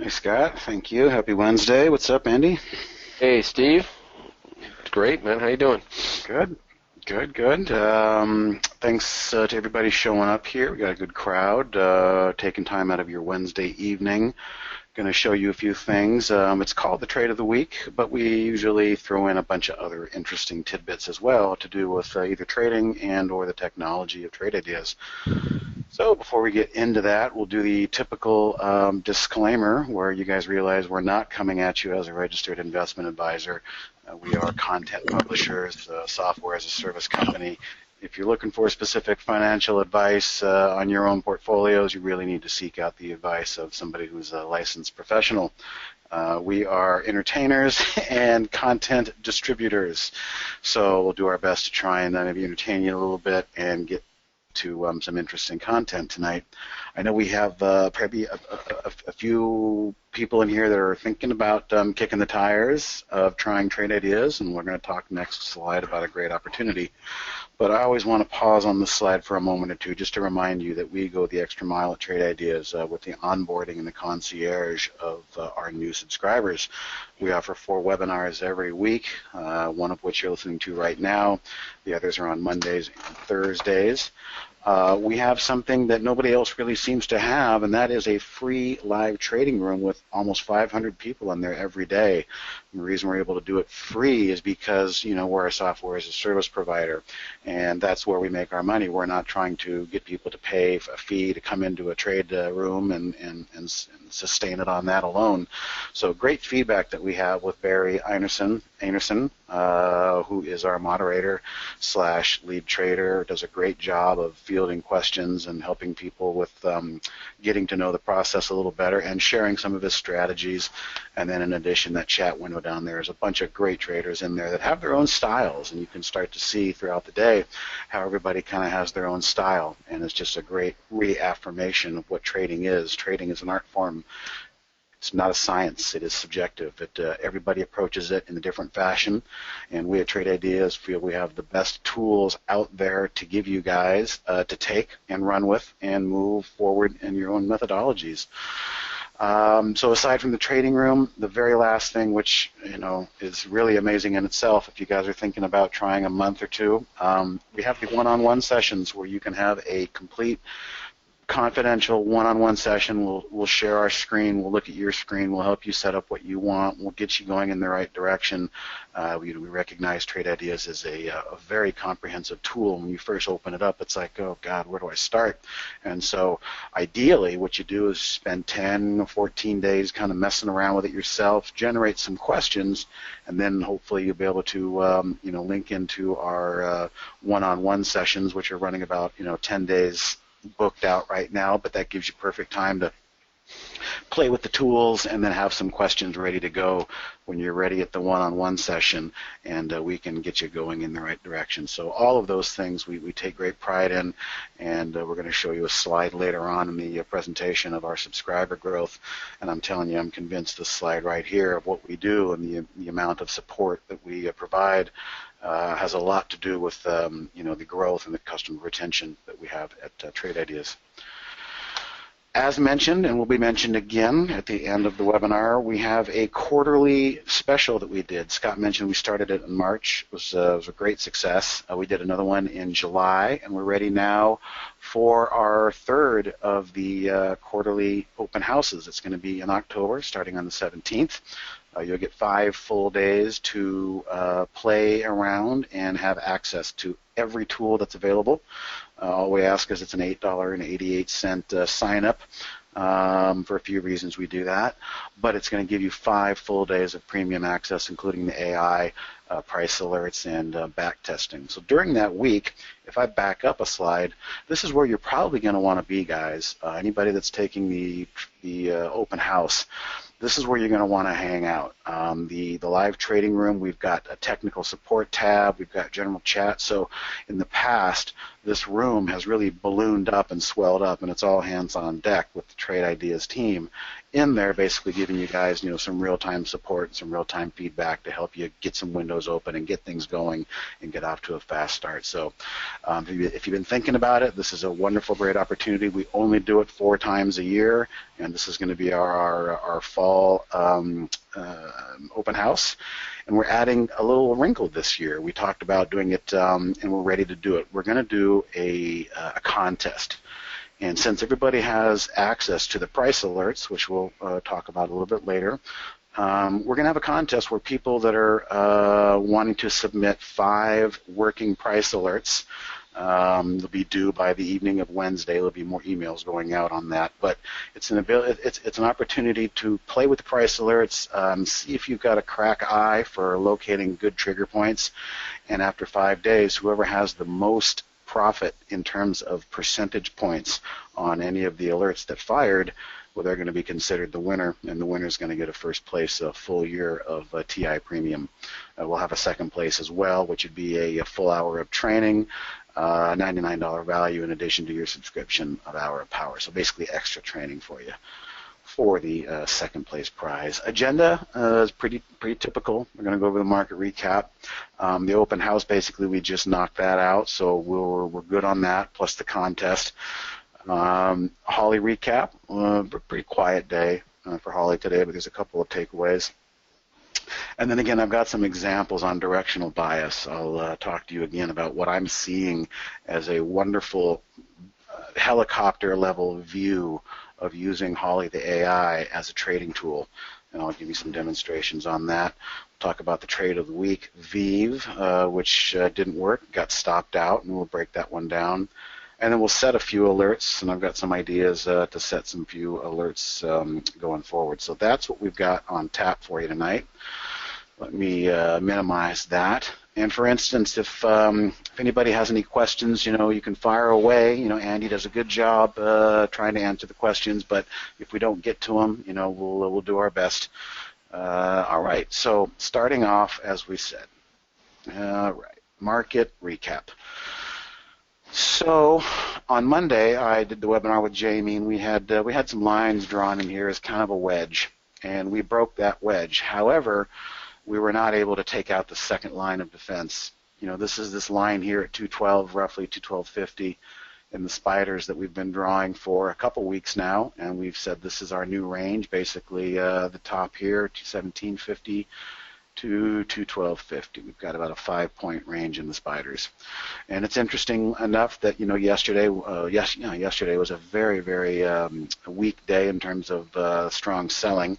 Hey, Scott. Thank you. Happy Wednesday. What's up, Andy? Hey, Steve. Great, man. How you doing? Good. Good, good. Thanks to everybody showing up here. We got a good crowd, taking time out of your Wednesday evening. Going to show you a few things. It's called the Trade of the Week, but we usually throw in a bunch of other interesting tidbits as well to do with either trading and or the technology of trade ideas. So before we get into that, we'll do the typical disclaimer where you guys realize we're not coming at you as a registered investment advisor. We are content publishers, software as a service company. If you're looking for specific financial advice on your own portfolios, you really need to seek out the advice of somebody who's a licensed professional. We are entertainers and content distributors, so we'll do our best to try and maybe entertain you a little bit and get to some interesting content tonight. I know we have probably a few people in here that are thinking about kicking the tires of trying trade ideas, and we're going to talk next slide about a great opportunity. But I always want to pause on this slide for a moment or two just to remind you that we go the extra mile at Trade Ideas with the onboarding and the concierge of our new subscribers. We offer 4 webinars every week, one of which you're listening to right now. The others are on Mondays and Thursdays. We have something that nobody else really seems to have, and that is a free live trading room with almost 500 people in there every day. And the reason we're able to do it free is because, we're a software as a service provider, and that's where we make our money. We're not trying to get people to pay a fee to come into a trade room and sustain it on that alone. So great feedback that we have with Barry Einerson, who is our moderator / lead trader, does a great job of fielding questions and helping people with getting to know the process a little better and sharing some of his strategies. And then in addition, that chat window down there is a bunch of great traders in there that have their own styles, and you can start to see throughout the day how everybody kind of has their own style, and it's just a great reaffirmation of what trading is. Trading is an art form. It's not a science. It is subjective. Everybody approaches it in a different fashion, and we at Trade Ideas feel we have the best tools out there to give you guys to take and run with and move forward in your own methodologies. So aside from the trading room, the very last thing, which is really amazing in itself, if you guys are thinking about trying a month or two, we have the one-on-one sessions where you can have a complete confidential one-on-one session. We'll share our screen. We'll look at your screen. We'll help you set up what you want. We'll get you going in the right direction. We recognize Trade Ideas as a very comprehensive tool. When you first open it up, it's like, oh, God, where do I start? And so ideally what you do is spend 10 or 14 days kind of messing around with it yourself, generate some questions, and then hopefully you'll be able to link into our one-on-one sessions, which are running about 10 days booked out right now, but that gives you perfect time to play with the tools and then have some questions ready to go when you're ready at the one-on-one session, and we can get you going in the right direction. So all of those things we take great pride in, and we're going to show you a slide later on in the presentation of our subscriber growth, and I'm telling you, I'm convinced this slide right here of what we do and the amount of support that we provide has a lot to do with the growth and the customer retention that we have at Trade Ideas. As mentioned, and will be mentioned again at the end of the webinar, we have a quarterly special that we did. Scott mentioned we started it in March. It was a great success. We did another one in July, and we're ready now for our third of the quarterly open houses. It's going to be in October, starting on the 17th. You'll get 5 full days to play around and have access to every tool that's available. All we ask is it's an $8.88 sign-up. For a few reasons we do that, but it's going to give you 5 full days of premium access, including the AI, price alerts, and back testing. So during that week, if I back up a slide, this is where you're probably going to want to be, guys. Anybody that's taking the open house, this is where you're going to want to hang out. The live trading room, we've got a technical support tab, we've got general chat. So in the past, this room has really ballooned up and swelled up, and it's all hands on deck with the Trade Ideas team. in there, basically giving you guys, some real-time support, some real-time feedback to help you get some windows open and get things going and get off to a fast start. So if you've been thinking about it, this is a wonderful, great opportunity. We only do it 4 times a year, and this is going to be our fall open house. And we're adding a little wrinkle this year. We talked about doing it, and we're ready to do it. We're going to do a contest. And since everybody has access to the price alerts, which we'll talk about a little bit later, we're going to have a contest where people that are wanting to submit 5 working price alerts, they'll be due by the evening of Wednesday. There'll be more emails going out on that. But it's an opportunity to play with the price alerts, see if you've got a crack eye for locating good trigger points. And after 5 days, whoever has the most profit in terms of percentage points on any of the alerts that fired, well, they're going to be considered the winner, and the winner is going to get a first place, a full year of TI Premium. We'll have a second place as well, which would be a full hour of training, $99 value in addition to your subscription of hour of power. So basically extra training for you for the second place prize. Agenda is pretty typical. We're going to go over the market recap. The open house, basically, we just knocked that out, so we're good on that, plus the contest. Holly recap, pretty quiet day for Holly today, but there's a couple of takeaways. And then again, I've got some examples on directional bias. I'll talk to you again about what I'm seeing as a wonderful helicopter level view of using Holly the AI as a trading tool. And I'll give you some demonstrations on that. We'll talk about the trade of the week, Vive, which didn't work, got stopped out, and we'll break that one down. And then we'll set a few alerts, and I've got some ideas to set some few alerts going forward. So that's what we've got on tap for you tonight. Let me minimize that. And for instance, if anybody has any questions, you can fire away. Andy does a good job trying to answer the questions, but if we don't get to them, we'll do our best. All right, so starting off, as we said, all right, market recap. So on Monday, I did the webinar with Jamie, and we had some lines drawn in here as kind of a wedge, and we broke that wedge. However, we were not able to take out the second line of defense. This is this line here at 212, roughly 212.50, in the spiders that we've been drawing for a couple weeks now, and we've said this is our new range, basically the top here, 217.50 to 212.50. We've got about a 5-point range in the spiders. And it's interesting enough that, yesterday was a very, very weak day in terms of strong selling.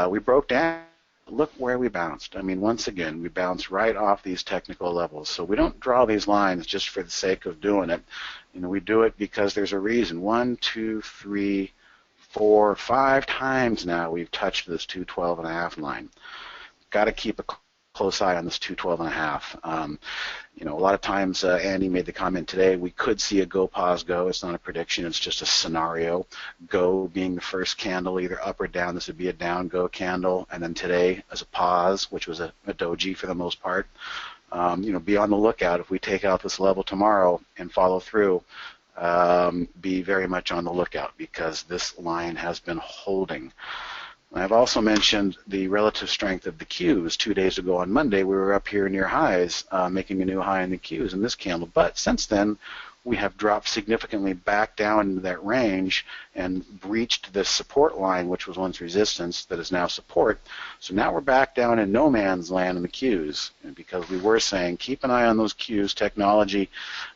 We broke down. Look where we bounced. Once again, we bounced right off these technical levels. So we don't draw these lines just for the sake of doing it. We do it because there's a reason. 1, 2, 3, 4, 5 times now we've touched this 212.5 line. Got to keep a close eye on this 212.5. A lot of times, Andy made the comment today, we could see a go, pause, go. It's not a prediction. It's just a scenario. Go being the first candle, either up or down. This would be a down go candle. And then today as a pause, which was a doji for the most part. Be on the lookout. If we take out this level tomorrow and follow through, be very much on the lookout because this line has been holding. I've also mentioned the relative strength of the Qs. 2 days ago on Monday, we were up here near highs, making a new high in the Qs in this candle. But since then, we have dropped significantly back down into that range and breached this support line, which was once resistance, that is now support. So now we're back down in no man's land in the Qs. And because we were saying, keep an eye on those Qs. Technology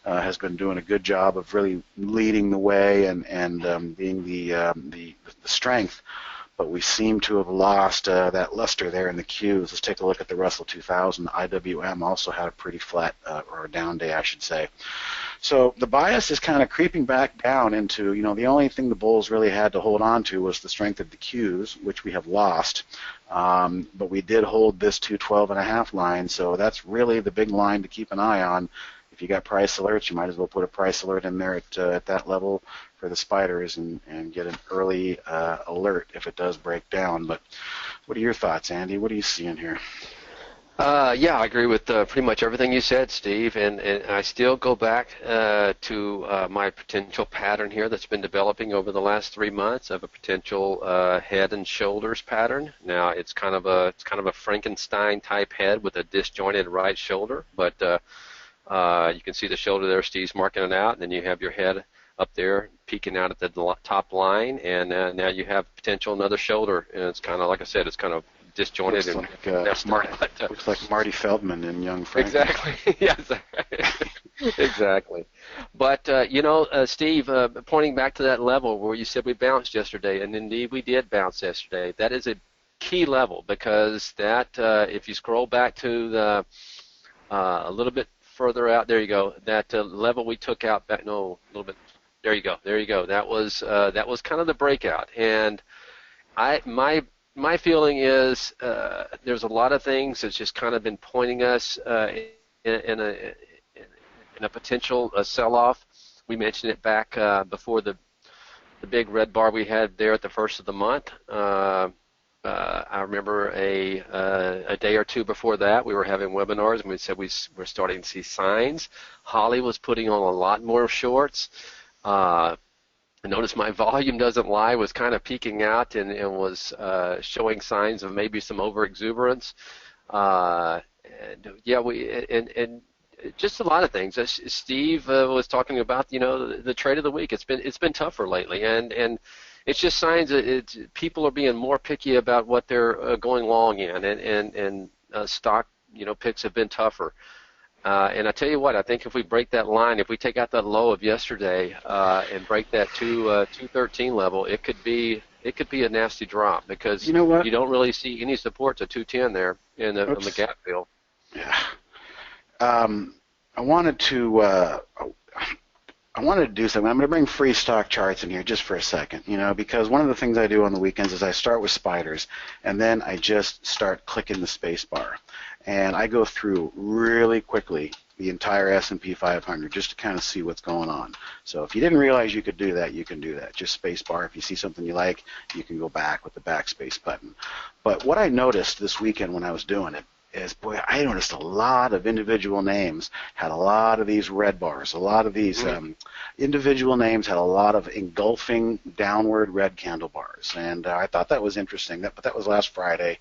has been doing a good job of really leading the way and being the strength. But we seem to have lost that luster there in the Qs. Let's take a look at the Russell 2000. IWM also had a pretty flat or a down day, I should say. So the bias is kind of creeping back down into, the only thing the bulls really had to hold on to was the strength of the Qs, which we have lost. But we did hold this 212.5 line, so that's really the big line to keep an eye on. If you got price alerts, you might as well put a price alert in there at that level for the spiders and get an early alert if it does break down. But what are your thoughts, Andy? What do you see in here? Yeah, I agree with pretty much everything you said, Steve, and I still go back to my potential pattern here that's been developing over the last 3 months of a potential head and shoulders pattern. Now, it's kind of a Frankenstein type head with a disjointed right shoulder, but you can see the shoulder there. Steve's marking it out, and then you have your head up there peeking out at the top line, and now you have potential another shoulder, and it's kind of like I said, it's kind of disjointed Looks and like messed Marty. up. But, Looks like Marty Feldman in Young Frank. exactly. Yes. Exactly. But Steve, pointing back to that level where you said we bounced yesterday, and indeed we did bounce yesterday. That is a key level because that if you scroll back to the a little bit further out, there you go. That level we took out back. No, a little bit. There you go. There you go. That was kind of the breakout, and my feeling is there's a lot of things that's just kind of been pointing us in a potential sell-off. We mentioned it back before the big red bar we had there at the first of the month. I remember a day or two before that, we were having webinars, and we said we're starting to see signs. Holly was putting on a lot more shorts. I noticed my volume doesn't lie, was kind of peaking out and was showing signs of maybe some overexuberance. And just a lot of things. As Steve was talking about, the trade of the week. It's been tougher lately, and it's just signs that people are being more picky about what they're going long in, and stock picks have been tougher. And I tell you what, I think if we break that line, if we take out that low of yesterday and break that 213 level, it could be a nasty drop because You know what? you don't really see any support to 210 there on the gap fill. Yeah. I wanted to do something. I'm going to bring free stock charts in here just for a second, because one of the things I do on the weekends is I start with spiders, and then I just start clicking the space bar, and I go through really quickly the entire S&P 500 just to kind of see what's going on. So if you didn't realize you could do that, you can do that. Just space bar. If you see something you like, you can go back with the backspace button. But what I noticed this weekend when I was doing it is, boy, I noticed a lot of individual names had a lot of these red bars. A lot of these individual names had a lot of engulfing downward red candle bars, and I thought that was interesting. But that was last Friday.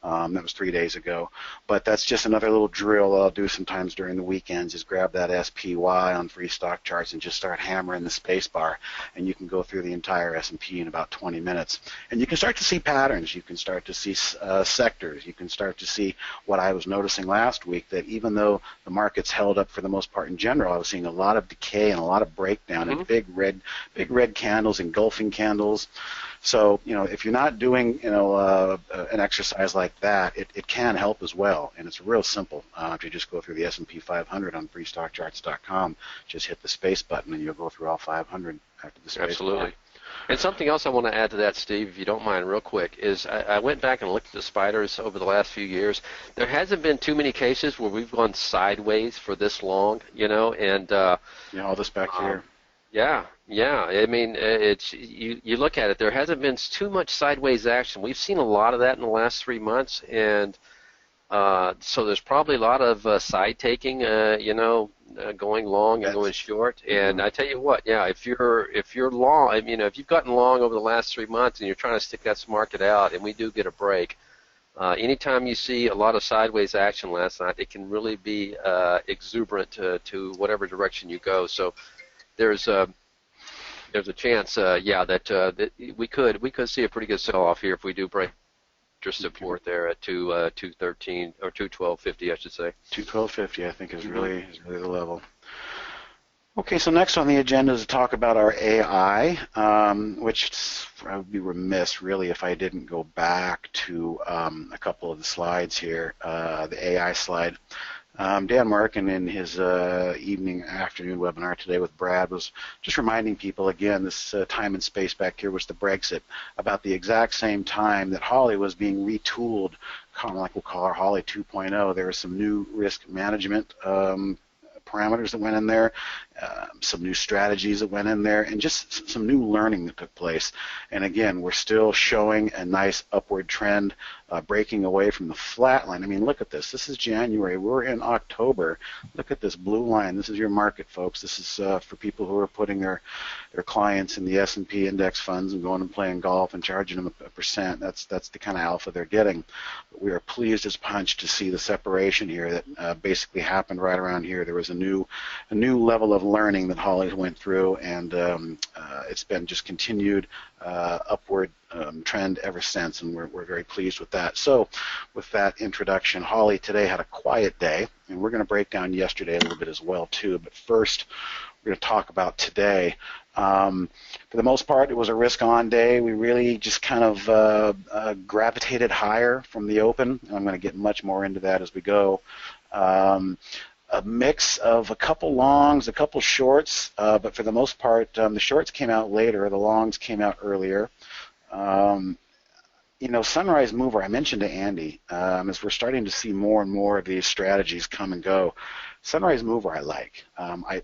That was 3 days ago. But that's just another little drill I'll do sometimes during the weekends is grab that SPY on free stock charts and just start hammering the space bar, and you can go through the entire S&P in about 20 minutes. And you can start to see patterns. You can start to see sectors. You can start to see what I was noticing last week, that even though the markets held up for the most part in general, I was seeing a lot of decay and a lot of breakdown and big red candles, engulfing candles. So, if you're not doing, an exercise like that, it can help as well, and it's real simple. If you just go through the S&P 500 on freestockcharts.com, just hit the space button, and you'll go through all 500 after the space Absolutely. bar. And something else I want to add to that, Steve, if you don't mind, real quick, is I went back and looked at the spiders over the last few years. There hasn't been too many cases where we've gone sideways for this long, and All this back here. yeah. I mean, it's you look at it. There hasn't been too much sideways action. We've seen a lot of that in the last 3 months, and so there's probably a lot of side taking, going long and going short. And I tell you what, yeah, if you're long, if you've gotten long over the last 3 months and you're trying to stick that market out, and we do get a break. Anytime you see a lot of sideways action last night, it can really be exuberant to whatever direction you go. So there's a chance, that we could see a pretty good sell-off here if we do break your support there at 213 or 212.50, I should say. 212.50, I think, is really the level. Okay, so next on the agenda is to talk about our AI, which I would be remiss, really, if I didn't go back to a couple of the slides here, the AI slide. Dan Markin, in his afternoon webinar today with Brad, was just reminding people again, this time and space back here was the Brexit, about the exact same time that Holly was being retooled, kind of like we'll call her Holly 2.0. There were some new risk management parameters that went in there. some new strategies that went in there, and just some new learning that took place. And again, we're still showing a nice upward trend, breaking away from the flat line. I mean, look at this. This is January. We're in October. Look at this blue line. This is your market, folks. This is for people who are putting their clients in the S&P index funds and going and playing golf and charging them a percent. That's the kind of alpha they're getting. But we are pleased as punch to see the separation here that basically happened right around here. There was a new level of learning that Holly went through, and it's been just continued upward trend ever since, and we're very pleased with that. So with that introduction, Holly today had a quiet day, and we're going to break down yesterday a little bit as well too. But first, we're going to talk about today. For the most part, it was a risk-on day. We really just kind of gravitated higher from the open, and I'm going to get much more into that as we go. A mix of a couple longs, a couple shorts, but for the most part, the shorts came out later, the longs came out earlier. Sunrise Mover, I mentioned to Andy, as we're starting to see more and more of these strategies come and go, Sunrise Mover I like.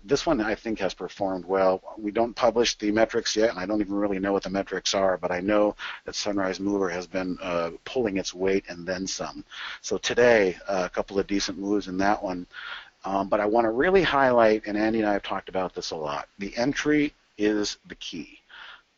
This one I think has performed well. We don't publish the metrics yet, and I don't even really know what the metrics are, but I know that Sunrise Mover has been pulling its weight and then some. So today, a couple of decent moves in that one. But I want to really highlight, and Andy and I have talked about this a lot, the entry is the key.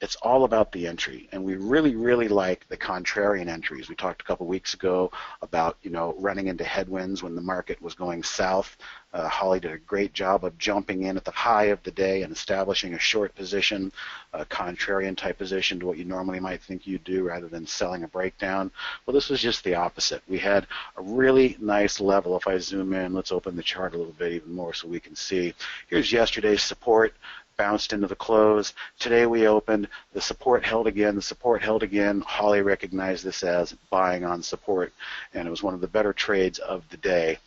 It's all about the entry, and we really, really like the contrarian entries. We talked a couple weeks ago about, running into headwinds when the market was going south. Holly did a great job of jumping in at the high of the day and establishing a short position, a contrarian type position to what you normally might think you'd do rather than selling a breakdown. Well, this was just the opposite. We had a really nice level. If I zoom in, let's open the chart a little bit even more so we can see. Here's yesterday's support. Bounced into the close. Today we opened, the support held again, the support held again. Holly recognized this as buying on support, and it was one of the better trades of the day.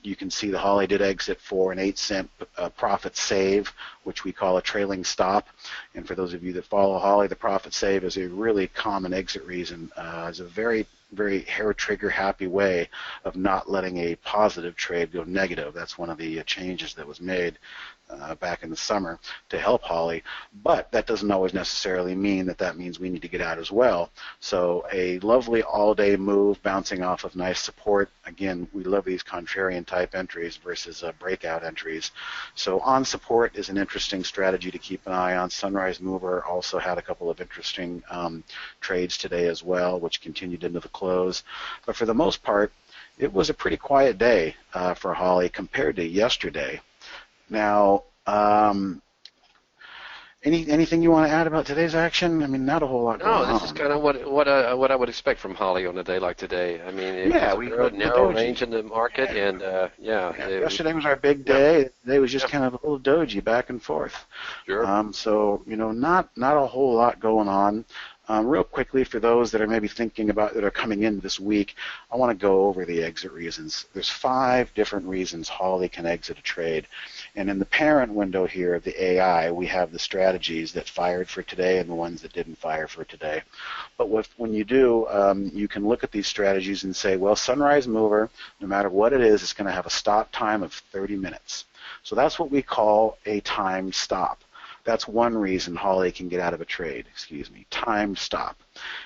You can see the Holly did exit for an 8-cent profit save, which we call a trailing stop. And for those of you that follow Holly, the profit save is a really common exit reason. It's a very, very hair trigger happy way of not letting a positive trade go negative. That's one of the changes that was made back in the summer to help Holly, but that doesn't always necessarily mean that means we need to get out as well. So a lovely all-day move bouncing off of nice support. Again, we love these contrarian type entries versus breakout entries. So on support is an interesting strategy to keep an eye on. Sunrise Mover also had a couple of interesting trades today as well, which continued into the close. But for the most part, it was a pretty quiet day for Holly compared to yesterday. Now, anything you want to add about today's action? I mean, not a whole lot going on. No, this is kind of what I would expect from Holly on a day like today. I mean, it's a narrow range in the market, and yesterday was our big day. Yeah. Today was just kind of a little doji back and forth. Sure. So not a whole lot going on. Real quickly, for those that are maybe thinking about that are coming in this week, I want to go over the exit reasons. There's 5 different reasons Holly can exit a trade. And in the parent window here, the AI, we have the strategies that fired for today and the ones that didn't fire for today. But when you do, you can look at these strategies and say, well, Sunrise Mover, no matter what it is, it's going to have a stop time of 30 minutes. So that's what we call a timed stop. That's one reason Holly can get out of a trade, timed stop.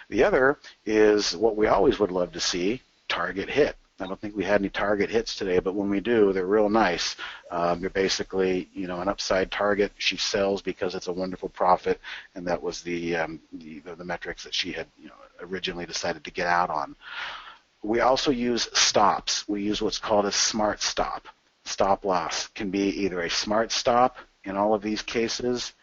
The other is what we always would love to see, target hit. I don't think we had any target hits today, but when we do, they're real nice. They're basically, an upside target. She sells because it's a wonderful profit, and that was the metrics that she had originally decided to get out on. We also use stops. We use what's called a smart stop. Stop loss can be either a smart stop in all of these cases,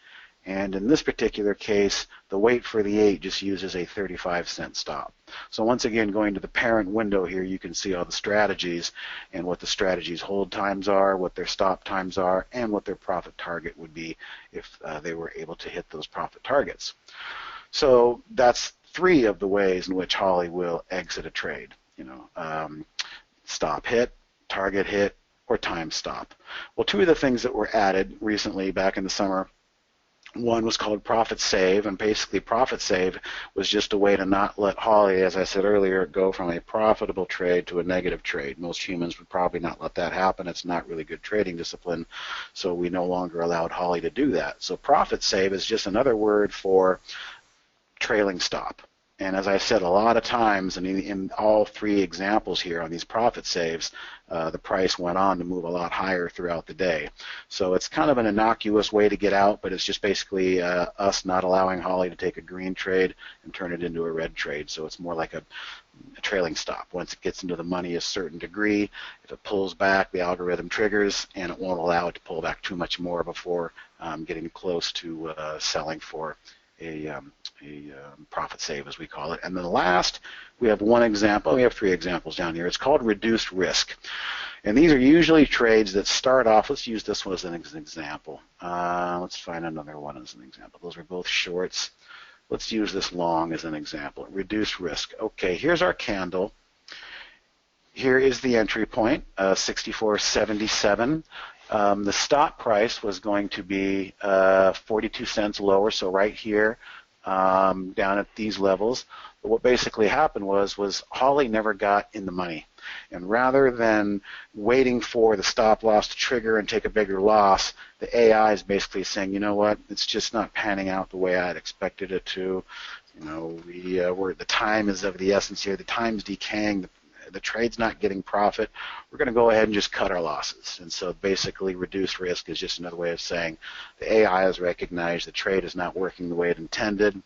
and in this particular case, the wait for the 8 just uses a 35-cent stop. So once again, going to the parent window here, you can see all the strategies and what the strategies hold times are, what their stop times are, and what their profit target would be if they were able to hit those profit targets. So that's 3 of the ways in which Holly will exit a trade. Stop hit, target hit, or time stop. Well, 2 of the things that were added recently back in the summer One was called Profit Save, and basically Profit Save was just a way to not let Holly, as I said earlier, go from a profitable trade to a negative trade. Most humans would probably not let that happen. It's not really good trading discipline, so we no longer allowed Holly to do that. So Profit Save is just another word for trailing stop. And as I said, a lot of times, and in all three examples here on these profit saves, the price went on to move a lot higher throughout the day. So it's kind of an innocuous way to get out, but it's just basically us not allowing Holly to take a green trade and turn it into a red trade. So it's more like a trailing stop. Once it gets into the money a certain degree, if it pulls back, the algorithm triggers, and it won't allow it to pull back too much more before getting close to selling for a profit save, as we call it. And then last, we have one example. We have three examples down here. It's called reduced risk. And these are usually trades that start off, let's use this one as an example. Let's find another one as an example. Those are both shorts. Let's use this long as an example. Reduced risk. Okay, here's our candle. Here is the entry point, 64.77. The stop price was going to be 42 cents lower, so right here, down at these levels. But what basically happened was Holly never got in the money. And rather than waiting for the stop loss to trigger and take a bigger loss, the AI is basically saying, you know what, it's just not panning out the way I'd expected it to. You know, the time is of the essence here. The time's decaying. The trade's not getting profit. We're going to go ahead and just cut our losses. And so basically reduced risk is just another way of saying the AI has recognized the trade is not working the way it intended,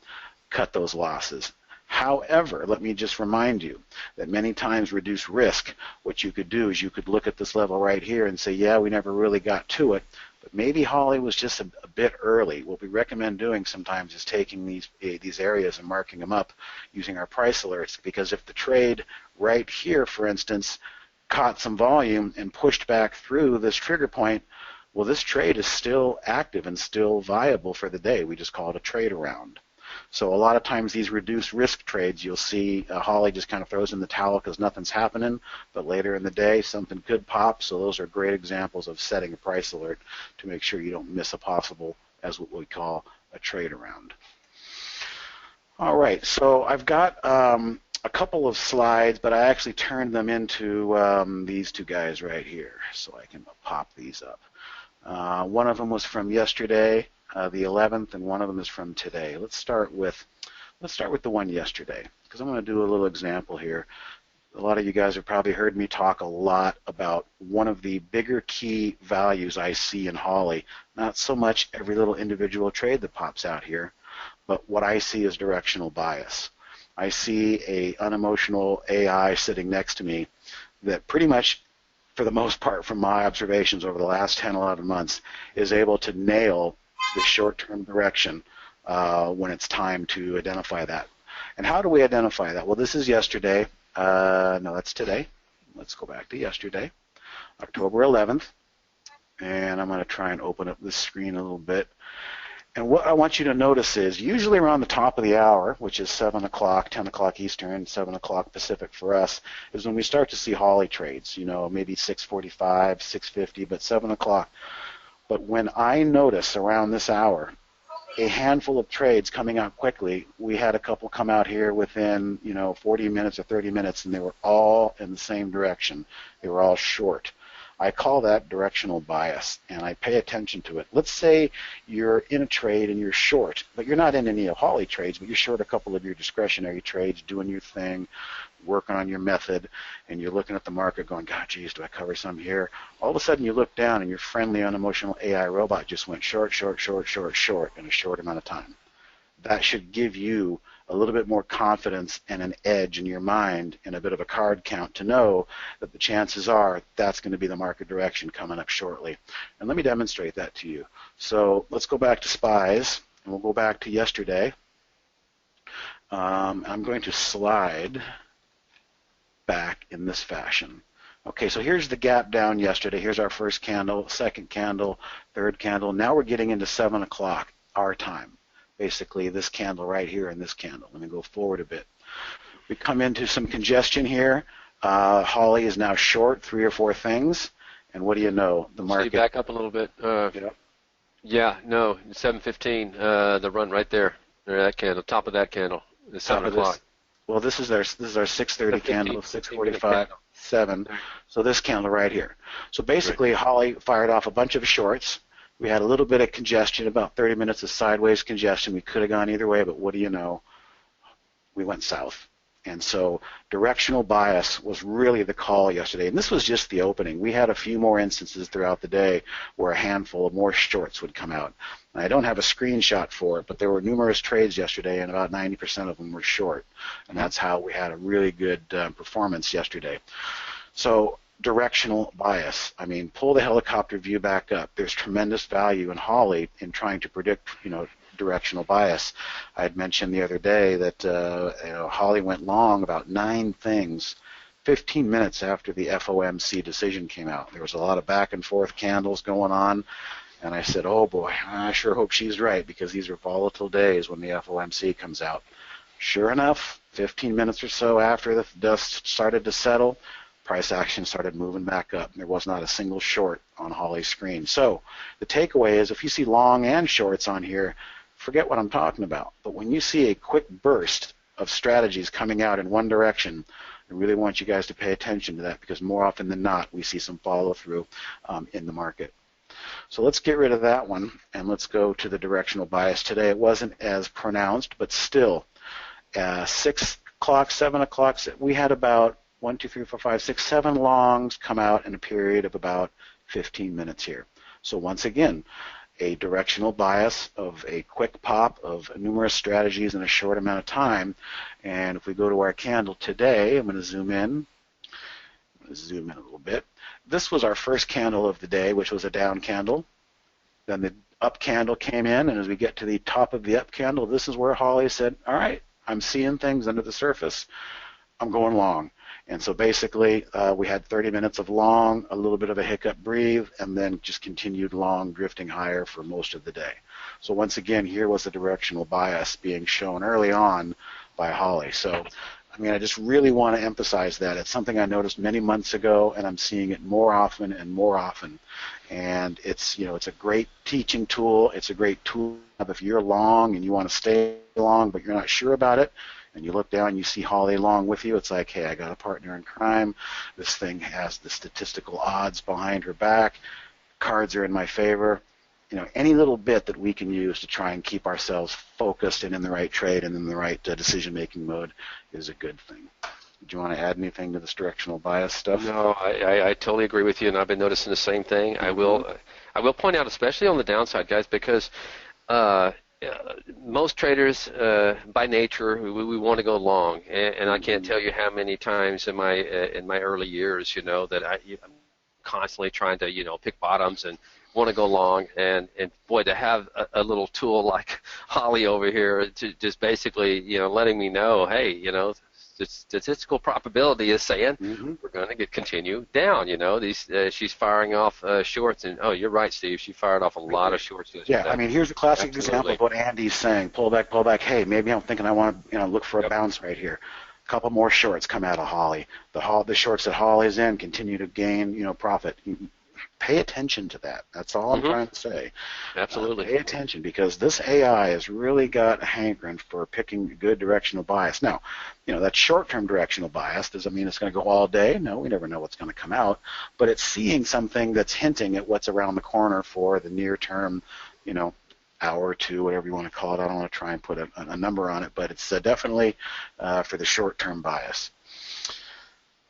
cut those losses. However, let me just remind you that many times reduced risk, what you could do is you could look at this level right here and say, yeah, we never really got to it, but maybe Holly was just a bit early. What we recommend doing sometimes is taking these areas and marking them up using our price alerts, because if the trade right here, for instance, caught some volume and pushed back through this trigger point, well, this trade is still active and still viable for the day. We just call it a trade around. So a lot of times these reduced risk trades, you'll see Holly just kind of throws in the towel because nothing's happening, but later in the day something could pop. So those are great examples of setting a price alert to make sure you don't miss a possible, as what we call, a trade around. All right, so I've got a couple of slides, but I actually turned them into these two guys right here, so I can pop these up. One of them was from yesterday, the 11th, and one of them is from today. Let's start with the one yesterday, because I'm going to do a little example here. A lot of you guys have probably heard me talk a lot about one of the bigger key values I see in Holly. Not so much every little individual trade that pops out here, but what I see is directional bias. I see a unemotional AI sitting next to me that pretty much, for the most part, from my observations over the last 10, 11 months, is able to nail the short-term direction when it's time to identify that. And how do we identify that? Well, this is yesterday. No, that's today. Let's go back to yesterday, October 11th. And I'm going to try and open up this screen a little bit. And what I want you to notice is usually around the top of the hour, which is 7 o'clock, 10 o'clock Eastern, 7 o'clock Pacific for us, is when we start to see Holly trades, you know, maybe 6:45, 6:50, but 7 o'clock. But when I notice around this hour a handful of trades coming out quickly, we had a couple come out here within, 40 minutes or 30 minutes, and they were all in the same direction. They were all short. I call that directional bias, and I pay attention to it. Let's say you're in a trade and you're short, but you're not in any of Holly trades, but you're short a couple of your discretionary trades, doing your thing, working on your method, and you're looking at the market going, God, geez, do I cover some here? All of a sudden you look down and your friendly, unemotional AI robot just went short, short, short, short, short in a short amount of time. That should give you a little bit more confidence and an edge in your mind and a bit of a card count to know that the chances are that's going to be the market direction coming up shortly. And let me demonstrate that to you. So let's go back to SPYs, and we'll go back to yesterday. I'm going to slide back in this fashion. Okay, so here's the gap down yesterday. Here's our first candle, second candle, third candle. Now we're getting into 7 o'clock, our time. Basically this candle right here and this candle. Let me go forward a bit. We come into some congestion here. Holly is now short 3 or 4 things, and what do you know? The market. So you back up a little bit. Yep. Yeah, no, 7:15. The run right there. There, that candle, top of that candle, the Top 7 of o'clock. this. Well, this is our 6:30 The 15, candle, 15-minute 6:45, candle. 7. Right. So this candle right here. So Right. basically, Holly fired off a bunch of shorts. We had a little bit of congestion, about 30 minutes of sideways congestion. We could have gone either way, but what do you know? We went south. And so directional bias was really the call yesterday. And this was just the opening. We had a few more instances throughout the day where a handful of more shorts would come out. And I don't have a screenshot for it, but there were numerous trades yesterday, and about 90% of them were short. And that's how we had a really good performance yesterday. So directional bias. I mean, pull the helicopter view back up. There's tremendous value in Holly in trying to predict, directional bias. I had mentioned the other day that Holly went long about 9 things 15 minutes after the FOMC decision came out. There was a lot of back and forth candles going on, and I said, oh boy, I sure hope she's right, because these are volatile days when the FOMC comes out. Sure enough, 15 minutes or so after the dust started to settle, price action started moving back up. There was not a single short on Holly's screen. So the takeaway is, if you see long and shorts on here, forget what I'm talking about. But when you see a quick burst of strategies coming out in one direction, I really want you guys to pay attention to that, because more often than not, we see some follow through in the market. So let's get rid of that one, and let's go to the directional bias. Today it wasn't as pronounced, but still, 6 o'clock, 7 o'clock, we had about 1, 2, 3, 4, 5, 6, 7 longs come out in a period of about 15 minutes here. So once again, a directional bias of a quick pop of numerous strategies in a short amount of time. And if we go to our candle today, I'm going to zoom in. A little bit. This was our first candle of the day, which was a down candle. Then the up candle came in, and as we get to the top of the up candle, this is where Holly said, all right, I'm seeing things under the surface. I'm going long. And so basically, we had 30 minutes of long, a little bit of a hiccup breathe, and then just continued long, drifting higher for most of the day. So once again, here was the directional bias being shown early on by Holly. So, I mean, I just really want to emphasize that. It's something I noticed many months ago, and I'm seeing it more often and more often. And it's, it's a great teaching tool. It's a great tool if you're long and you want to stay long, but you're not sure about it, and you look down, you see Holly along with you. It's like, hey, I got a partner in crime. This thing has the statistical odds behind her back. Cards are in my favor. Any little bit that we can use to try and keep ourselves focused and in the right trade and in the right decision-making mode is a good thing. Do you want to add anything to this directional bias stuff? No, I totally agree with you, and I've been noticing the same thing. I will point out, especially on the downside, guys, because most traders, by nature, we want to go long, and I can't tell you how many times in my early years, that I'm constantly trying to pick bottoms and want to go long, and boy, to have a little tool like Holly over here to just basically letting me know, hey, the statistical probability is saying we're going to continue down. She's firing off shorts, and you're right, Steve. She fired off a lot of shorts yesterday. Yeah, I mean, here's a classic Absolutely. example of what Andy's saying. Pull back, pull back. Hey, maybe I'm thinking I want to look for a bounce right here. A couple more shorts come out of Holly. The shorts that Holly's in continue to gain profit. Pay attention to that. That's all I'm trying to say. Absolutely. Pay attention, because this AI has really got a hankering for picking good directional bias. Now, that short-term directional bias doesn't mean it's going to go all day. No, we never know what's going to come out. But it's seeing something that's hinting at what's around the corner for the near-term, hour or two, whatever you want to call it. I don't want to try and put a number on it, but it's definitely for the short-term bias.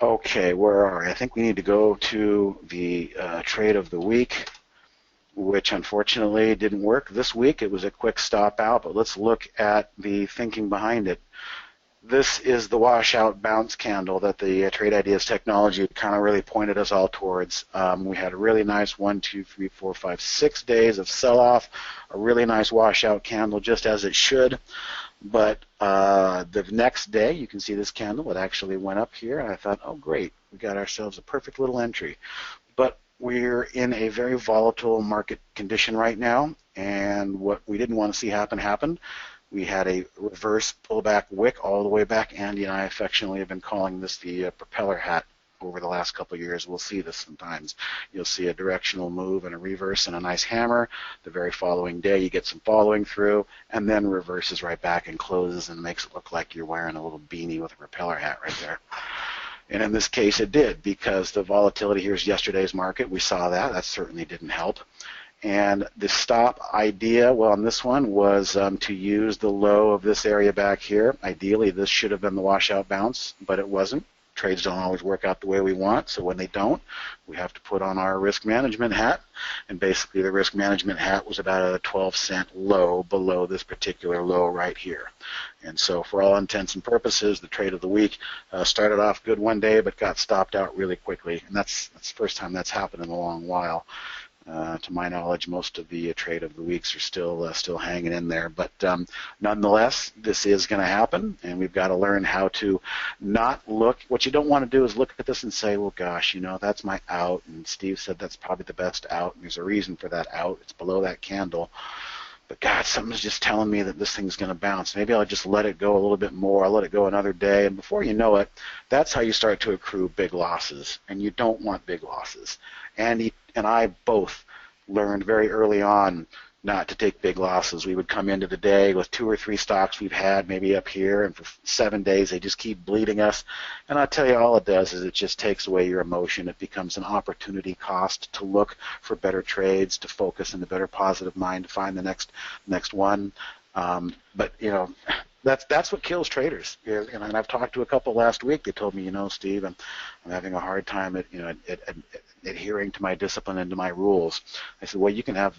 Okay, where are we? I think we need to go to the trade of the week, which unfortunately didn't work this week. It was a quick stop out, but let's look at the thinking behind it. This is the washout bounce candle that the Trade Ideas technology kind of really pointed us all towards. We had a really nice 1, 2, 3, 4, 5, 6 days of sell-off, a really nice washout candle, just as it should. But the next day, you can see this candle, it actually went up here, and I thought, oh, great, we got ourselves a perfect little entry. But we're in a very volatile market condition right now, and what we didn't want to see happen happened. We had a reverse pullback wick all the way back. Andy and I affectionately have been calling this the propeller hat over the last couple of years, we'll see this sometimes. You'll see a directional move and a reverse and a nice hammer. The very following day, you get some following through, and then reverses right back and closes and makes it look like you're wearing a little beanie with a propeller hat right there. And in this case, it did, because the volatility here is yesterday's market. We saw that. That certainly didn't help. And the stop idea, well, on this one was to use the low of this area back here. Ideally, this should have been the washout bounce, but it wasn't. Trades don't always work out the way we want, so when they don't, we have to put on our risk management hat. And basically, the risk management hat was about a 12-cent low below this particular low right here. And so for all intents and purposes, the trade of the week started off good one day, but got stopped out really quickly. And that's the first time that's happened in a long while. To my knowledge, most of the trade of the weeks are still hanging in there. But nonetheless, this is going to happen, and we've got to learn how to not look. What you don't want to do is look at this and say, well, gosh, that's my out, and Steve said that's probably the best out, and there's a reason for that out. It's below that candle. But God, something's just telling me that this thing's going to bounce. Maybe I'll just let it go a little bit more. I'll let it go another day. And before you know it, that's how you start to accrue big losses. And you don't want big losses. Andy and I both learned very early on not to take big losses. We would come into the day with 2 or 3 stocks we've had maybe up here, and for 7 days they just keep bleeding us. And I'll tell you, all it does is it just takes away your emotion. It becomes an opportunity cost to look for better trades, to focus in the better positive mind, to find the next one. But that's what kills traders. And I've talked to a couple last week. They told me, Steve, I'm having a hard time at adhering to my discipline and to my rules. I said, well, you can have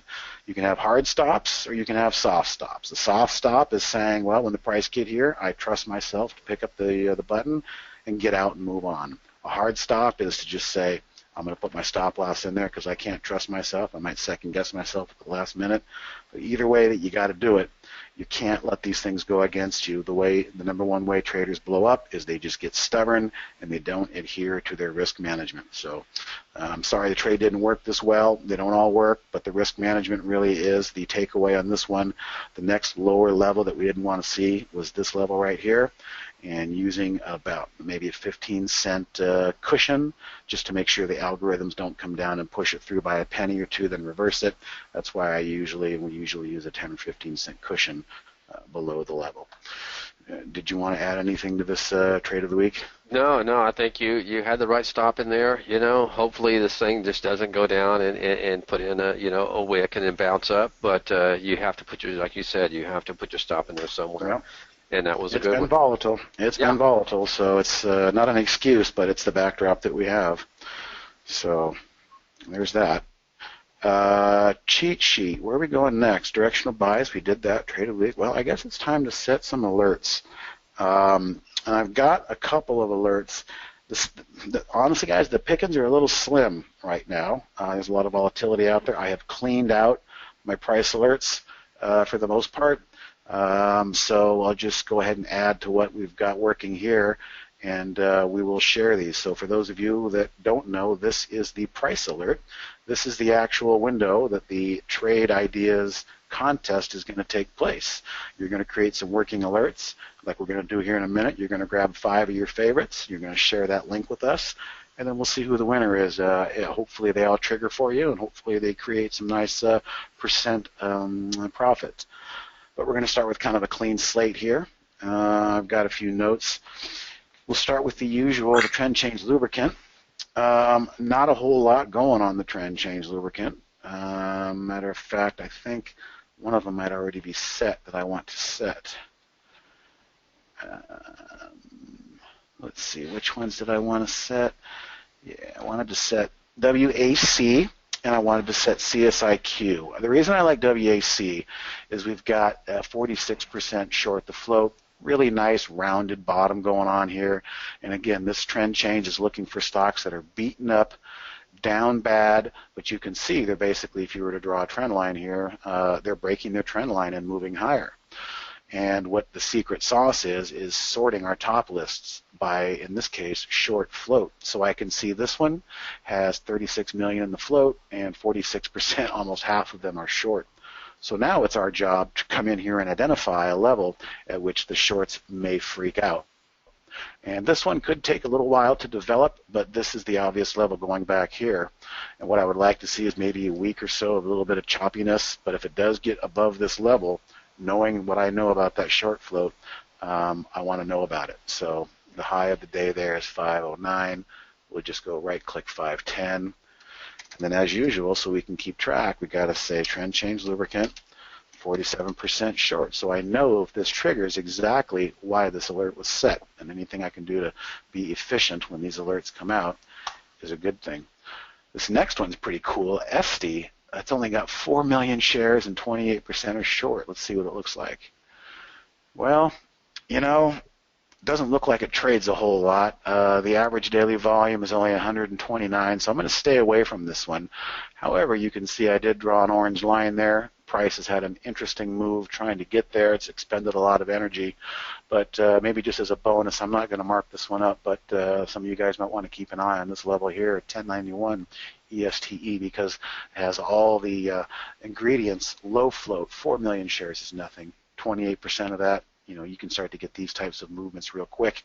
hard stops or you can have soft stops. The soft stop is saying, well, when the price get here, I trust myself to pick up the button and get out and move on. A hard stop is to just say, I'm going to put my stop loss in there because I can't trust myself. I might second guess myself at the last minute. But either way that you got to do it, you can't let these things go against you. The number one way traders blow up is they just get stubborn and they don't adhere to their risk management. So I'm sorry the trade didn't work this well. They don't all work, but the risk management really is the takeaway on this one. The next lower level that we didn't want to see was this level right here, and using about maybe a 15-cent cushion just to make sure the algorithms don't come down and push it through by a penny or two, then reverse it. That's why we usually use a 10 or 15-cent cushion below the level. Did you want to add anything to this trade of the week? No, I think you had the right stop in there. Hopefully this thing just doesn't go down and put in a wick and then bounce up. But you have to put like you said, you have to put your stop in there somewhere. Well, and that was a good one. It's been volatile, so it's not an excuse, but it's the backdrop that we have. So there's that. Cheat sheet. Where are we going next? Directional buys. We did that. Trade of the week. Well, I guess it's time to set some alerts. And I've got a couple of alerts. Honestly, guys, the pickings are a little slim right now. There's a lot of volatility out there. I have cleaned out my price alerts for the most part. So I'll just go ahead and add to what we've got working here, and we will share these. So for those of you that don't know, this is the price alert. This is the actual window that the trade ideas contest is going to take place. You're going to create some working alerts like we're going to do here in a minute. You're going to grab 5 of your favorites. You're going to share that link with us, and then we'll see who the winner is. Hopefully they all trigger for you, and hopefully they create some nice percent profit. But we're going to start with kind of a clean slate here. I've got a few notes. We'll start with the usual, the trend change lubricant. Not a whole lot going on the trend change lubricant. Matter of fact, I think one of them might already be set that I want to set. Let's see, which ones did I want to set? Yeah, I wanted to set WAC, and I wanted to set CSIQ. The reason I like WAC is we've got 46% short the float. Really nice rounded bottom going on here. And again, this trend change is looking for stocks that are beaten up, down bad, but you can see they're basically, if you were to draw a trend line here, they're breaking their trend line and moving higher. And what the secret sauce is sorting our top lists by, in this case, short float. So I can see this one has 36 million in the float and 46%, almost half of them are short. So now it's our job to come in here and identify a level at which the shorts may freak out. And this one could take a little while to develop, but this is the obvious level going back here. And what I would like to see is maybe a week or so of a little bit of choppiness, but if it does get above this level, knowing what I know about that short float, I want to know about it. So the high of the day there is 509. We'll just go right-click 510. And then as usual, so we can keep track, we got to say trend change lubricant, 47% short. So I know if this triggers exactly why this alert was set, and anything I can do to be efficient when these alerts come out is a good thing. This next one's pretty cool. FD, that's only got 4 million shares and 28% are short. Let's see what it looks like. Well, you know, doesn't look like it trades a whole lot. The average daily volume is only 129, so I'm going to stay away from this one. However, you can see I did draw an orange line there. Price has had an interesting move trying to get there. It's expended a lot of energy, but maybe just as a bonus, I'm not going to mark this one up, but some of you guys might want to keep an eye on this level here at 1091 ESTE because it has all the ingredients. Low float, 4 million shares is nothing. 28% of that, you know, you can start to get these types of movements real quick.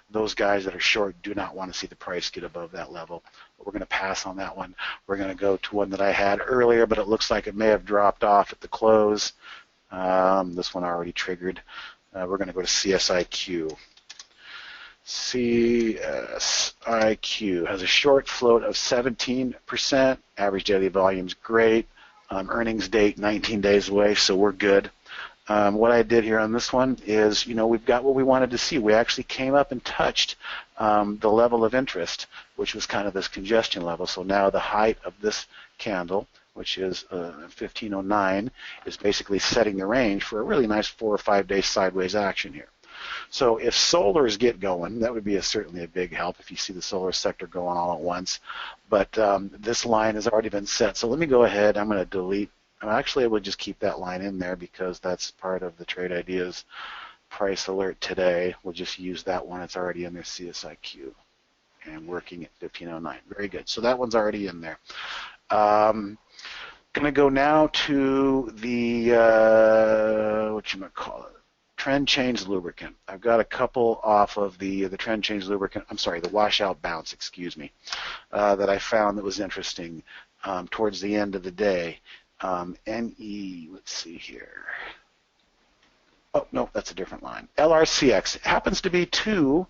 Those guys that are short do not want to see the price get above that level. But we're going to pass on that one. We're going to go to one that I had earlier, but it looks like it may have dropped off at the close. This one already triggered. We're going to go to CSIQ. CSIQ has a short float of 17%. Average daily volume is great. Earnings date 19 days away, so we're good. What I did here on this one is, you know, we've got what we wanted to see. We actually came up and touched the level of interest, which was kind of this congestion level. So now the height of this candle, which is 1509, is basically setting the range for a really nice 4 or 5 day sideways action here. So if solars get going, that would be certainly a big help if you see the solar sector going all at once. But this line has already been set. So let me go ahead. I'm going to delete. Actually, I would just keep that line in there because that's part of the Trade Ideas price alert today. We'll just use that one. It's already in their CSIQ and working at 1509. Very good. So that one's already in there. Going to go now to the, trend change lubricant. I've got a couple off of the trend change lubricant, I'm sorry, the washout bounce, excuse me, that I found that was interesting towards the end of the day. NE, let's see here. Oh, no, that's a different line. LRCX happens to be two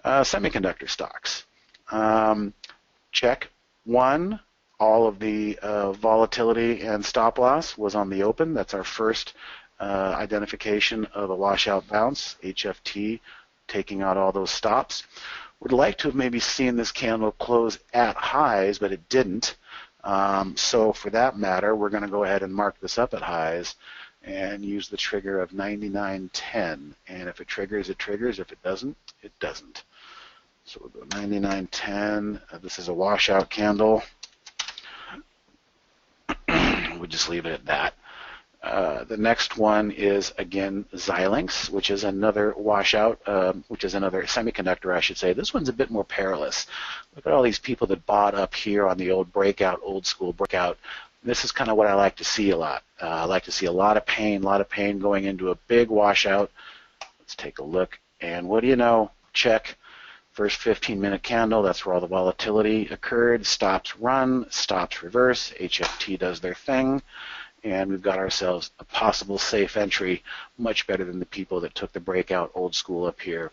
semiconductor stocks. Check. One, all of the volatility and stop loss was on the open. That's our first identification of a washout bounce, HFT, taking out all those stops. Would like to have maybe seen this candle close at highs, but it didn't. So for that matter, we're going to go ahead and mark this up at highs and use the trigger of 99.10. And if it triggers, it triggers. If it doesn't, it doesn't. So we'll go 99.10. This is a washout candle. We'll just leave it at that. The next one is, again, Xilinx, which is another washout, which is another semiconductor, I should say. This one's a bit more perilous. Look at all these people that bought up here on the old breakout, old school breakout. This is kind of what I like to see a lot. I like to see a lot of pain going into a big washout. Let's take a look. And what do you know? Check. First 15-minute candle, that's where all the volatility occurred. Stops run, stops reverse. HFT does their thing. And we've got ourselves a possible safe entry, much better than the people that took the breakout old school up here.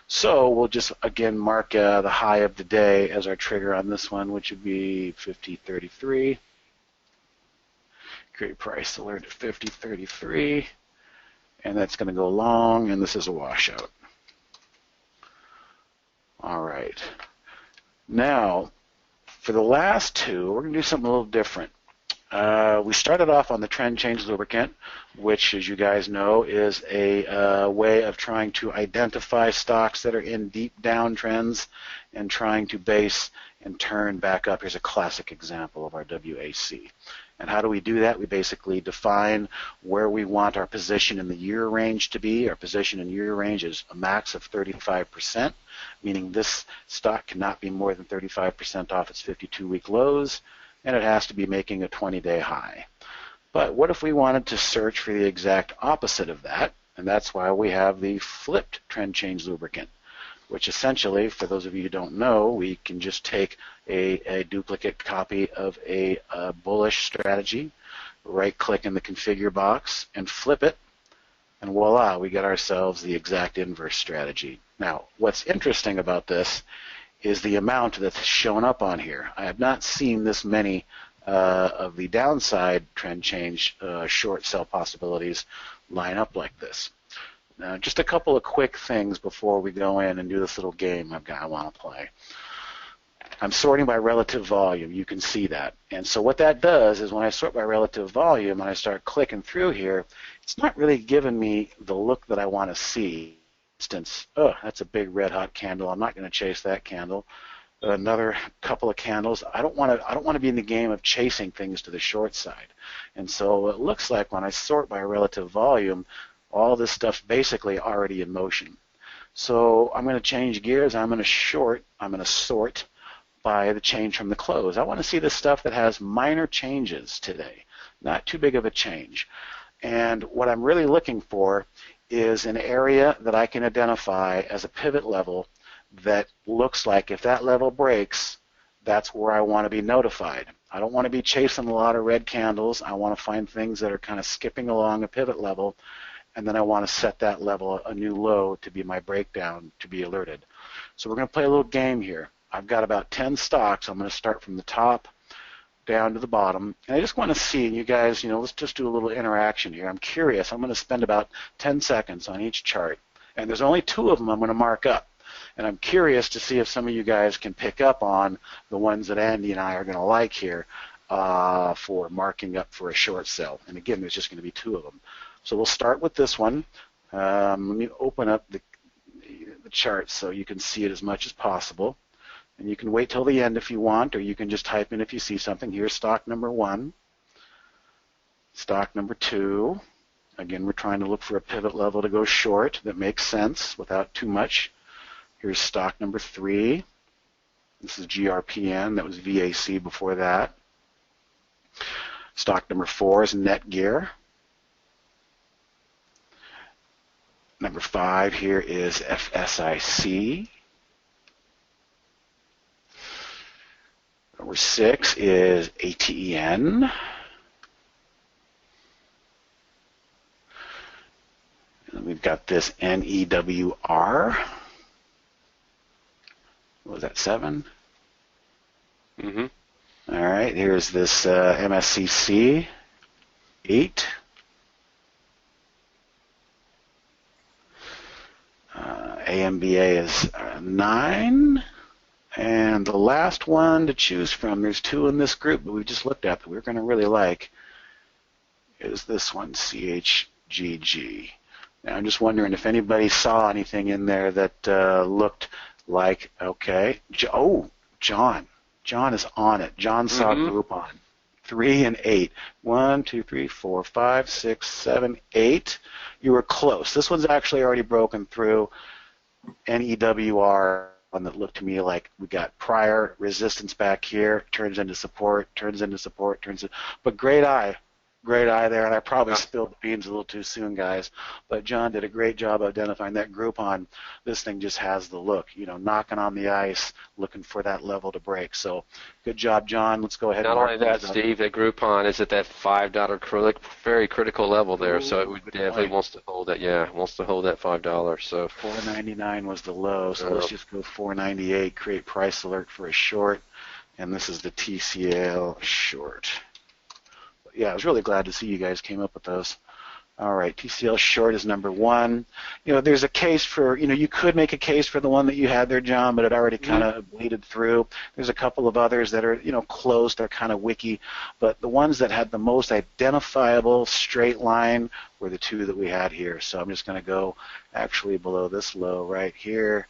So we'll just, again, mark the high of the day as our trigger on this one, which would be 50.33. Create price alert at 50.33. And that's going to go long, and this is a washout. All right. Now, for the last two, we're going to do something a little different. We started off on the trend change lubricant, which, as you guys know, is a way of trying to identify stocks that are in deep downtrends and trying to base and turn back up. Here's a classic example of our WAC. And how do we do that? We basically define where we want our position in the year range to be. Our position in year range is a max of 35%, meaning this stock cannot be more than 35% off its 52-week lows, and it has to be making a 20-day high. But what if we wanted to search for the exact opposite of that? And that's why we have the flipped trend change lubricant. which essentially, for those of you who don't know, we can just take a duplicate copy of a bullish strategy, right-click in the configure box, and flip it, and voila, we get ourselves the exact inverse strategy. Now, what's interesting about this is the amount that's shown up on here. I have not seen this many of the downside trend change short sell possibilities line up like this. Now, just a couple of quick things before we go in and do this little game I want to play. I'm sorting by relative volume. You can see that. And so what that does is when I sort by relative volume and I start clicking through here, it's not really giving me the look that I want to see. For instance, oh, that's a big red hot candle. I'm not going to chase that candle. Another couple of candles. I don't want to be in the game of chasing things to the short side. And so it looks like when I sort by relative volume, all this stuff's basically already in motion. So I'm going to change gears. I'm going to sort by the change from the close. I want to see the stuff that has minor changes today, not too big of a change. And what I'm really looking for is an area that I can identify as a pivot level that looks like if that level breaks, that's where I want to be notified. I don't want to be chasing a lot of red candles. I want to find things that are kind of skipping along a pivot level, and then I want to set that level a new low to be my breakdown to be alerted. So we're going to play a little game here. I've got about 10 stocks. I'm going to start from the top down to the bottom. And I just want to see, and you guys, let's just do a little interaction here. I'm curious. I'm going to spend about 10 seconds on each chart. And there's only 2 of them I'm going to mark up. And I'm curious to see if some of you guys can pick up on the ones that Andy and I are going to like here for marking up for a short sell. And again, there's just going to be 2 of them. So we'll start with this one. Let me open up the chart so you can see it as much as possible. And you can wait till the end if you want, or you can just type in if you see something. Here's stock number 1. Stock number 2. Again, we're trying to look for a pivot level to go short that makes sense without too much. Here's stock number 3. This is GRPN. That was VAC before that. Stock number 4 is Netgear. Number 5 here is FSIC. Number 6 is ATEN. And we've got this NEWR. What was that, 7? Mm-hmm. All right, here's this MSCC, 8. AMBA is 9. And the last one to choose from, there's 2 in this group that we just looked at that we're going to really like, is this one, CHGG. Now, I'm just wondering if anybody saw anything in there that looked like, okay, John. John is on it. John saw Groupon. 3 and 8. 1, 2, 3, 4, 5, 6, 7, 8. You were close. This one's actually already broken through. NEWR, one that looked to me like we got prior resistance back here, turns into support, but great eye there, and I probably spilled the beans a little too soon, guys, but John did a great job identifying that Groupon. This thing just has the look, knocking on the ice, looking for that level to break. So good job, John. Let's go ahead. Not only that, Steve, that Groupon is at that $5 very critical level there. Ooh, so it definitely wants to hold that. Yeah, wants to hold that $5. So $4.99 was the low. So let's just go $4.98. Create price alert for a short, and this is the TCL short. Yeah, I was really glad to see you guys came up with those. All right, TCL short is number 1. There's a case for, you could make a case for the one that you had there, John, but it already kind of bleeded through. There's a couple of others that are, close. They're kind of wiki. But the ones that had the most identifiable straight line were the 2 that we had here. So I'm just going to go actually below this low right here.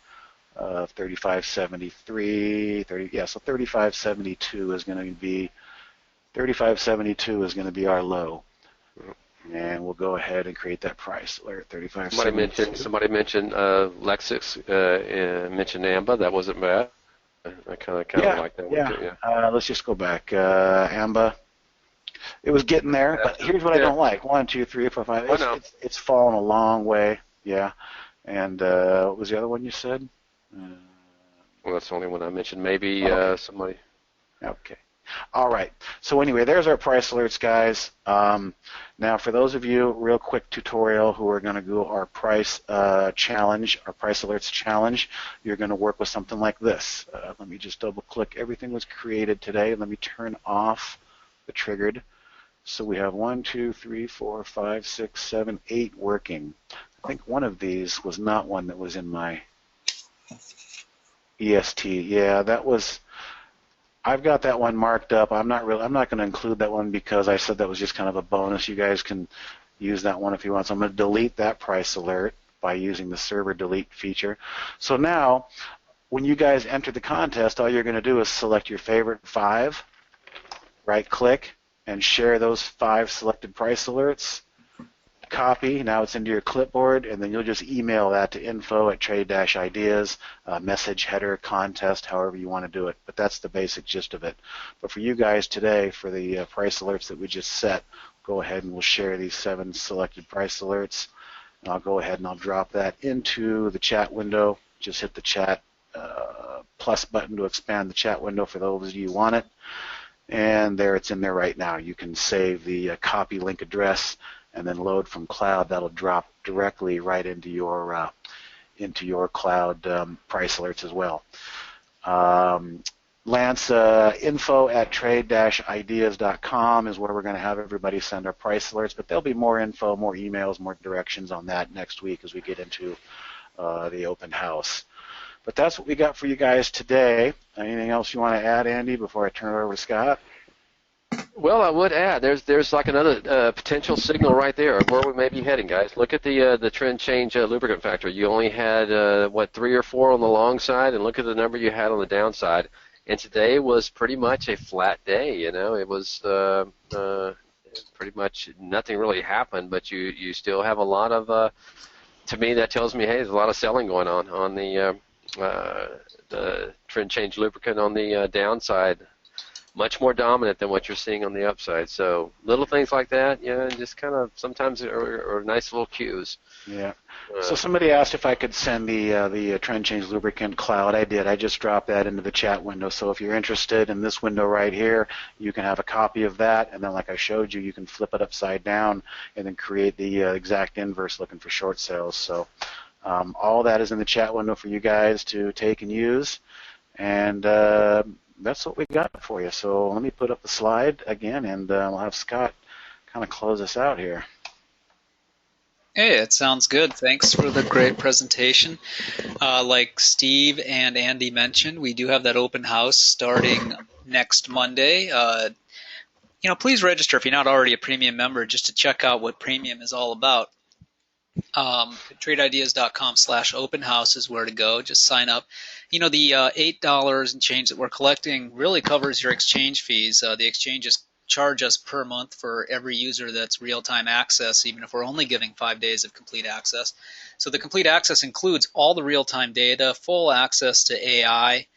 35.73. So 35.72 is going to be 35.72 is going to be our low, and we'll go ahead and create that price alert. 35.72. Somebody mentioned Lexus, mentioned AMBA. That wasn't bad. I kind of like that one too. Yeah. Let's just go back. AMBA. It was getting there, but here's what I don't like. 1, 2, 3, 4, 5. It's fallen a long way. Yeah. And what was the other one you said? Uh, Well, that's the only one I mentioned. Maybe okay. somebody. Okay. All right. So anyway, there's our price alerts, guys. Now, for those of you, real quick tutorial who are going to do our price challenge, our price alerts challenge, you're going to work with something like this. Let me just double click. Everything was created today. Let me turn off the triggered. So we have 1, 2, 3, 4, 5, 6, 7, 8 working. I think one of these was not one that was in my EST. Yeah, that was. I've got that one marked up. I'm not going to include that one because I said that was just kind of a bonus. You guys can use that one if you want. So I'm going to delete that price alert by using the server delete feature. So now, when you guys enter the contest, all you're going to do is select your favorite 5, right-click, and share those 5 selected price alerts. Copy, now it's into your clipboard, and then you'll just email that to info@trade-ideas, message header, contest, however you want to do it. But that's the basic gist of it. But for you guys today, for the price alerts that we just set, go ahead and we'll share these 7 selected price alerts. And I'll go ahead and I'll drop that into the chat window. Just hit the chat plus button to expand the chat window for those of you who want it. And there, it's in there right now. You can save the copy link address and then load from cloud. That'll drop directly right into your cloud price alerts as well. Lance, info@trade-ideas.com is where we're going to have everybody send our price alerts, but there'll be more info, more emails, more directions on that next week as we get into the open house. But that's what we got for you guys today. Anything else you want to add, Andy, before I turn it over to Scott? Well, I would add there's like another potential signal right there of where we may be heading, guys. Look at the trend change lubricant factor. You only had 3 or 4 on the long side, and look at the number you had on the downside. And today was pretty much a flat day. You know, it was pretty much nothing really happened, but you still have a lot of. To me, that tells me, hey, there's a lot of selling going on the trend change lubricant on the downside. Much more dominant than what you're seeing on the upside. So little things like that, just kind of sometimes are nice little cues. Yeah. So somebody asked if I could send the trend change lubricant cloud. I did. I just dropped that into the chat window. So if you're interested in this window right here, you can have a copy of that, and then like I showed you, you can flip it upside down and then create the exact inverse looking for short sales. So all that is in the chat window for you guys to take and use. And that's what we got for you. So let me put up the slide again, and we'll have Scott kind of close us out here. Hey, it sounds good. Thanks for the great presentation. Like Steve and Andy mentioned, we do have that open house starting next Monday. Please register if you're not already a premium member just to check out what premium is all about. TradeIdeas.com/open house is where to go. Just sign up. The $8 and change that we're collecting really covers your exchange fees. The exchanges charge us per month for every user that's real-time access, even if we're only giving 5 days of complete access. So the complete access includes all the real-time data, full access to AI,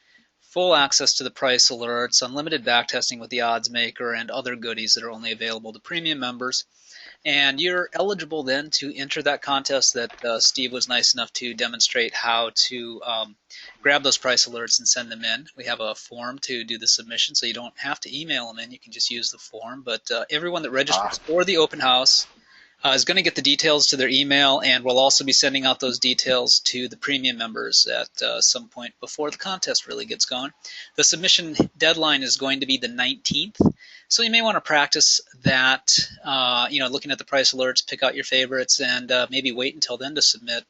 full access to the price alerts, unlimited backtesting with the odds maker, and other goodies that are only available to premium members. And you're eligible then to enter that contest that Steve was nice enough to demonstrate how to grab those price alerts and send them in. We have a form to do the submission, so you don't have to email them in. You can just use the form. But everyone that registers for the open house is going to get the details to their email, and we'll also be sending out those details to the premium members at some point before the contest really gets going. The submission deadline is going to be the 19th. So you may want to practice that, looking at the price alerts, pick out your favorites, and maybe wait until then to submit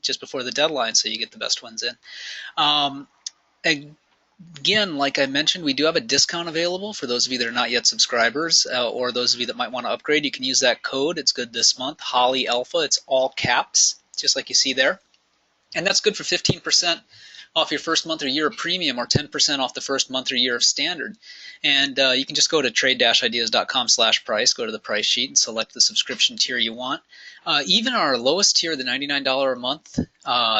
just before the deadline so you get the best ones in. Again, like I mentioned, we do have a discount available for those of you that are not yet subscribers or those of you that might want to upgrade. You can use that code. It's good this month, Holly Alpha. It's all caps, just like you see there. And that's good for 15% off your first month or year of premium or 10% off the first month or year of standard. And you can just go to trade-ideas.com/price, go to the price sheet, and select the subscription tier you want. Even our lowest tier, the $99 a month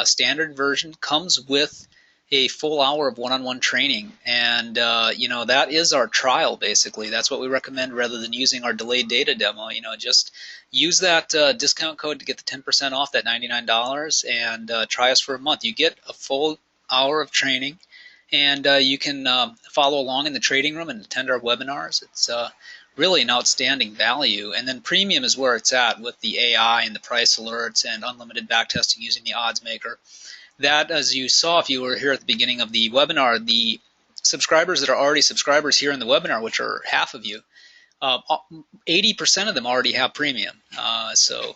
standard version, comes with a full hour of one-on-one training, and that is our trial basically. That's what we recommend rather than using our delayed data demo. Just use that discount code to get the 10% off that $99 and try us for a month. You get a full hour of training, and you can follow along in the trading room and attend our webinars. It's really an outstanding value. And then premium is where it's at with the AI and the price alerts and unlimited backtesting using the odds maker. That, as you saw if you were here at the beginning of the webinar, the subscribers that are already subscribers here in the webinar, which are half of you, 80% of them already have premium. So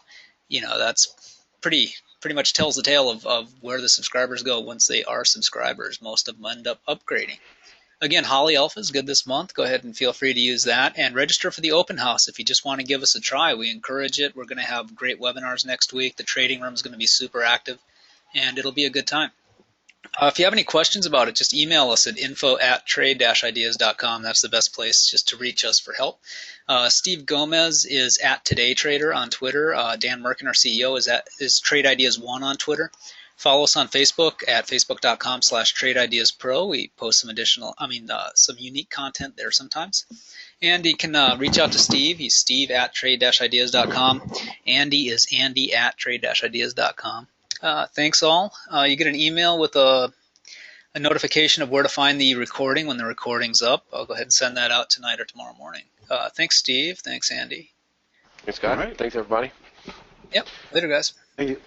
that's pretty much tells the tale of where the subscribers go once they are subscribers. Most of them end up upgrading. Again, Holly Alpha is good this month. Go ahead and feel free to use that. And register for the open house if you just want to give us a try. We encourage it. We're going to have great webinars next week. The trading room is going to be super active, and it'll be a good time. If you have any questions about it, just email us at info@trade-ideas.com. That's the best place just to reach us for help. Steve Gomez is at TodayTrader on Twitter. Dan Merkin, our CEO, is Trade Ideas 1 on Twitter. Follow us on Facebook at facebook.com/tradeideiaspro. We post some unique content there sometimes. And you can reach out to Steve. He's steve@trade-ideas.com. Andy is andy@trade-ideas.com. Thanks all. You get an email with a notification of where to find the recording when the recording's up. I'll go ahead and send that out tonight or tomorrow morning. Thanks, Steve. Thanks, Andy. Thanks, Scott. All right. Thanks, everybody. Yep. Later, guys. Thank you.